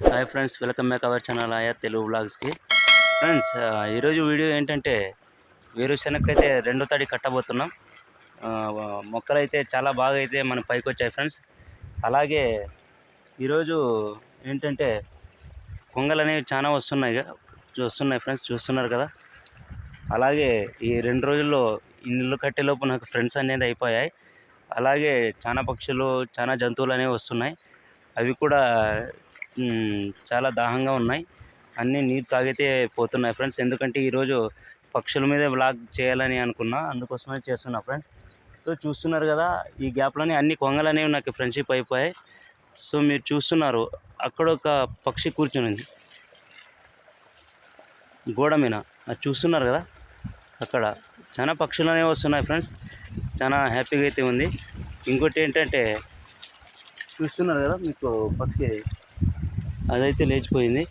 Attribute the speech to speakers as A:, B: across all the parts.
A: Hi friends, welcome back our channel ఆయా Telugu వ్లాగ్స్కి. Friends, ఈరోజు video ఏంటంటే వేరుశెనగకైతే రెండో తడి కట్టబోతున్నాం. మొక్కలైతే చాలా బాగా అయితే మన పైకి వచ్చాయి ఫ్రెండ్స్. అలాగే ఈరోజు ఏంటంటే కొంగలు అనేవి చాలా వస్తున్నాయి ఫ్రెండ్స్, చూస్తున్నారు కదా. అలాగే ఈ 2 రోజుల్లో ఈ ఇల్లు కట్టేలోపు నాకు ఫ్రెండ్స్ అనేది అయిపోయాయి. అలాగే చాలా పక్షులు, చాలా జంతువులు అనేవి వస్తున్నాయి. అవి కూడా చాలా దాహంగా ఉన్నాయి. అన్నీ నీరు తాగితే పోతున్నాయి ఫ్రెండ్స్. ఎందుకంటే ఈరోజు పక్షుల మీద వ్లాగ్ చేయాలని అనుకున్నా, అందుకోసమే చేస్తున్నా ఫ్రెండ్స్. సో చూస్తున్నారు కదా, ఈ గ్యాప్లోనే అన్ని కొంగలు అనేవి నాకు ఫ్రెండ్షిప్ అయిపోయాయి. సో మీరు చూస్తున్నారు, అక్కడ ఒక పక్షి కూర్చునింది గోడ మీద, అది చూస్తున్నారు కదా. అక్కడ చాలా పక్షులు అనేవి వస్తున్నాయి ఫ్రెండ్స్. చాలా హ్యాపీగా అయితే ఉంది. ఇంకోటి ఏంటంటే చూస్తున్నారు కదా, మీకు పక్షి అదైతే లేచిపోయింది.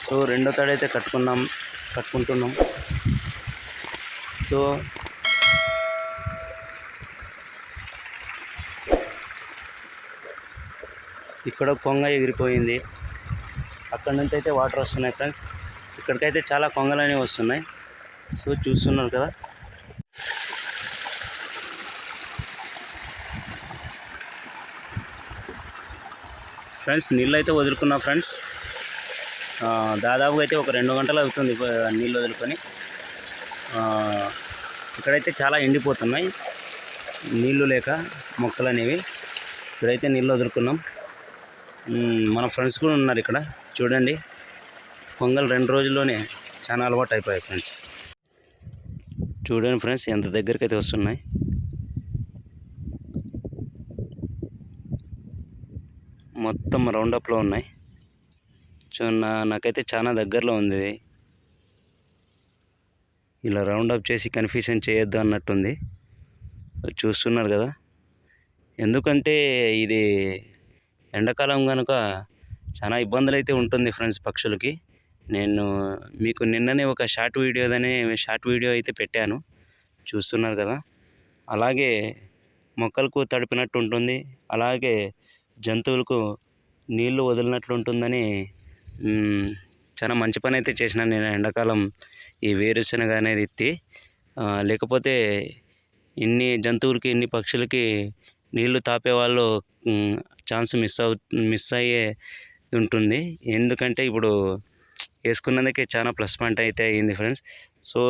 A: సో రెండో తాడైతే కట్టుకుంటున్నాం. సో ఇక్కడ కొంగ ఎగిరిపోయింది. అక్కడ నుంచి అయితే వాటర్ వస్తున్నాయి ఫ్రెండ్స్. ఇక్కడికైతే చాలా కొంగలు అనేవి వస్తున్నాయి. సో చూస్తున్నారు కదా. ఫ్రెండ్స్, నీళ్ళు అయితే వదులుకున్నాం ఫ్రెండ్స్. దాదాపుగా అయితే ఒక 2 గంటలు అవుతుంది నీళ్ళు వదులుకొని. ఇక్కడైతే చాలా ఎండిపోతున్నాయి నీళ్ళు లేక మొక్కలు అనేవి. ఇక్కడైతే నీళ్ళు వదులుకున్నాం. మన ఫ్రెండ్స్ కూడా ఉన్నారు ఇక్కడ, చూడండి. కొంగలు 2 రోజుల్లోనే చాలా అలవాటు అయిపోయాయి ఫ్రెండ్స్. చూడండి ఫ్రెండ్స్, ఎంత దగ్గరికి అయితే వస్తున్నాయి. మొత్తం రౌండప్లో ఉన్నాయి. నాకైతే చాలా దగ్గరలో ఉంది. ఇలా రౌండప్ చేసి కన్ఫ్యూజన్ చేయొద్దు అన్నట్టుంది. చూస్తున్నారు కదా. ఎందుకంటే ఇది ఎండాకాలం కనుక చాలా ఇబ్బందులు అయితే ఉంటుంది ఫ్రెండ్స్ పక్షులకి. నేను మీకు నిన్ననే ఒక షార్ట్ వీడియో అయితే పెట్టాను, చూస్తున్నారు కదా. అలాగే మొక్కలకు తడిపినట్టు ఉంటుంది, అలాగే జంతువులకు నీళ్లు వదిలినట్లు ఉంటుందని చాలా మంచి పని అయితే చేసినాను నేను ఎండాకాలం ఈ వేరుశెనగ అనేది ఎత్తి. లేకపోతే ఇన్ని జంతువులకి, ఇన్ని పక్షులకి నీళ్లు తాపేవాళ్ళు ఛాన్స్ మిస్ అయ్యే ఉంటుంది. ఎందుకంటే ఇప్పుడు వేసుకున్నందుకే చాలా ప్లస్ పాయింట్ అయితే అయ్యింది ఫ్రెండ్స్. సో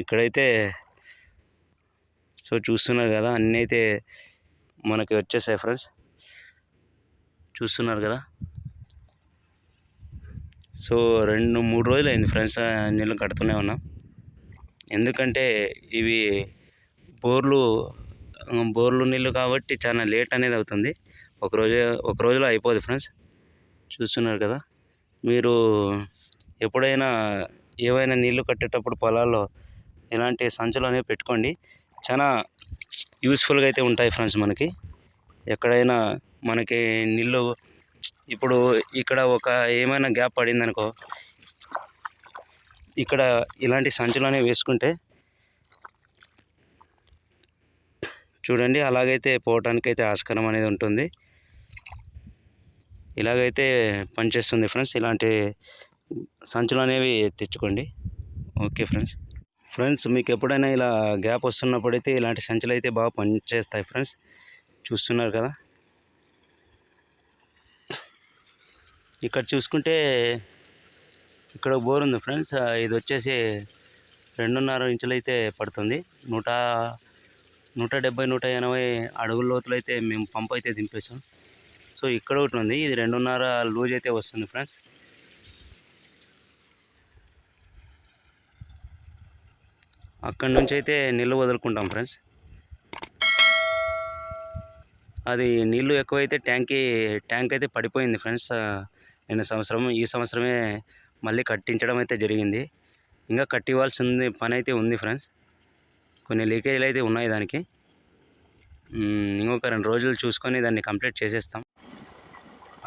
A: ఇక్కడైతే చూస్తున్నారు కదా, అన్నీ అయితే మనకి వచ్చేసాయి ఫ్రెండ్స్. చూస్తున్నారు కదా. సో 2-3 రోజులు అయింది ఫ్రెండ్స్ నీళ్ళు కడుతూనే ఉన్నాం. ఎందుకంటే ఇవి బోర్లు నీళ్ళు కాబట్టి చాలా లేట్ అనేది అవుతుంది. ఒక రోజులో అయిపోదు ఫ్రెండ్స్. చూస్తున్నారు కదా. మీరు ఎప్పుడైనా ఏవైనా నీళ్లు కట్టేటప్పుడు పొలాల్లో ఇలాంటి సంచులు అనేవి పెట్టుకోండి. చాలా యూస్ఫుల్గా అయితే ఉంటాయి ఫ్రెండ్స్. మనకి ఎక్కడైనా మనకి నీళ్ళు ఇప్పుడు ఇక్కడ ఏమైనా గ్యాప్ పడింది అనుకో, ఇక్కడ ఇలాంటి సంచులు అనేవి వేసుకుంటే చూడండి, అలాగైతే పోవటానికైతే ఆస్కారం అనేది ఉంటుంది. ఇలాగైతే పనిచేస్తుంది ఫ్రెండ్స్. ఇలాంటి సంచులు అనేవి తెచ్చుకోండి. ఓకే ఫ్రెండ్స్, మీకు ఎప్పుడైనా ఇలా గ్యాప్ వస్తున్నప్పుడైతే ఇలాంటి సంచులు అయితే బాగా పనిచేస్తాయి ఫ్రెండ్స్. చూస్తున్నారు కదా. ఇక్కడ చూసుకుంటే ఇక్కడ బోర్ ఉంది ఫ్రెండ్స్. ఇది వచ్చేసి 2.5 ఇంచులు అయితే పడుతుంది. 170-180 అడుగుల లోతులు అయితే మేము పంపు అయితే దింపేసాం. సో ఇక్కడ ఒకటి ఉంది, ఇది 2.5 లూజ్ అయితే వస్తుంది ఫ్రెండ్స్. అక్కడి నుంచి అయితే నీళ్ళు వదులుకుంటాం ఫ్రెండ్స్. అది నీళ్ళు ఎక్కువైతే ట్యాంక్ అయితే పడిపోయింది ఫ్రెండ్స్. ఈ సంవత్సరమే మళ్ళీ కట్టించడం అయితే జరిగింది. ఇంకా కట్టివ్వాల్సింది పని అయితే ఉంది ఫ్రెండ్స్. కొన్ని లీకేజీలు అయితే ఉన్నాయి దానికి. ఇంకొక 2 రోజులు చూసుకొని దాన్ని కంప్లీట్ చేసేస్తాం.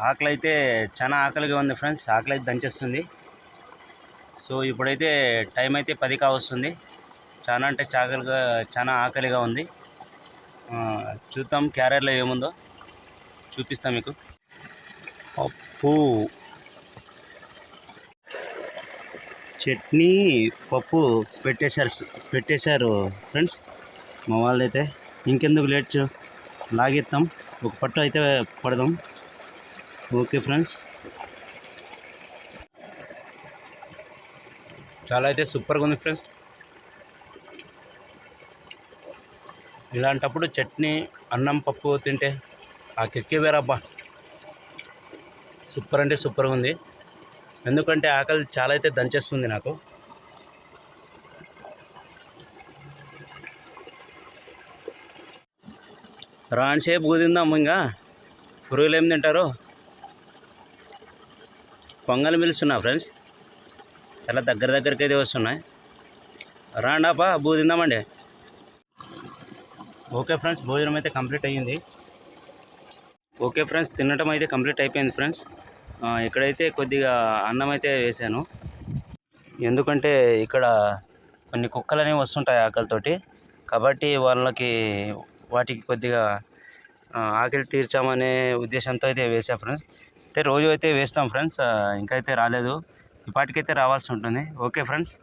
A: ఆకలి అయితే చాలా ఆకలిగా ఉంది ఫ్రెండ్స్. ఆకలి అయితే దంచేస్తుంది. సో ఇప్పుడైతే టైం అయితే 10 కావస్తుంది. చాలా ఆకలిగా ఉంది. చూద్దాం క్యారియర్లో ఏముందో. చూపిస్తాను మీకు. పప్పు, చట్నీ, పప్పు పెట్టేశారు ఫ్రెండ్స్ మా వాళ్ళైతే. ఇంకెందుకు లేట్ లాగెత్తాం, ఒక పట్టు అయితే పడదాం. ఓకే ఫ్రెండ్స్, చాలా అయితే సూపర్గా ఉంది ఫ్రెండ్స్. ఇలాంటప్పుడు చట్నీ, అన్నం, పప్పు తింటే ఆ కిక్కే వేరబ్బా. సూపర్ అంటే సూపర్గా ఉంది. ఎందుకంటే ఆకలి చాలా అయితే దంచేస్తుంది నాకు. రానిసేపు కుదిందాం, ఇంకా పురుగులు ఏం తింటారు. పొంగల్ పిలుస్తున్నా ఫ్రెండ్స్, చాలా దగ్గరికి అయితే వస్తున్నాయి. రాండాపా బూదిందామండి. ఓకే ఫ్రెండ్స్, భోజనం అయితే కంప్లీట్ అయ్యింది. ఓకే ఫ్రెండ్స్, తినటం అయితే కంప్లీట్ అయిపోయింది ఫ్రెండ్స్. ఇక్కడైతే కొద్దిగా అన్నం అయితే వేసాను. ఎందుకంటే ఇక్కడ కొన్ని కుక్కలు అనేవి వస్తుంటాయి ఆకలితోటి, కాబట్టి వాటికి కొద్దిగా ఆకలి తీర్చామనే ఉద్దేశంతో అయితే వేసా ఫ్రెండ్స్. అయితే రోజు అయితే వేస్తాం ఫ్రెండ్స్, ఇంకా అయితే రాలేదు, ఇప్పటికైతే రావాల్సి ఉంటుంది. ఓకే ఫ్రెండ్స్,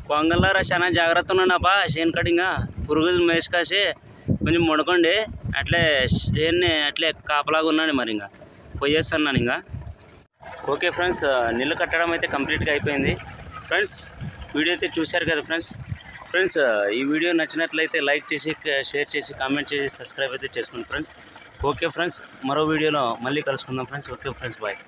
A: పొంగల్లారా చాలా జాగ్రత్త ఉన్నానప్పా. షేన్ కటింగా పురుగులు మేసుకాసి కొంచెం ముడకండి, అట్లే షేన్ని అట్లే కాపలాగా ఉన్నాను. మరి ఇంకా పోయేస్తున్నాను ఇంకా. ఓకే ఫ్రెండ్స్, నీళ్ళు కట్టడం అయితే కంప్లీట్గా అయిపోయింది ఫ్రెండ్స్. వీడియో అయితే చూశారు కదా ఫ్రెండ్స్. ఈ వీడియో నచ్చినట్లయితే లైక్ చేసి, షేర్ చేసి, కామెంట్ చేసి, సబ్స్క్రైబ్ అయితే చేసుకోండి ఫ్రెండ్స్. ఓకే ఫ్రెండ్స్, మరో వీడియోలో మళ్ళీ కలుసుకుందాం ఫ్రెండ్స్. Okay friends, bye.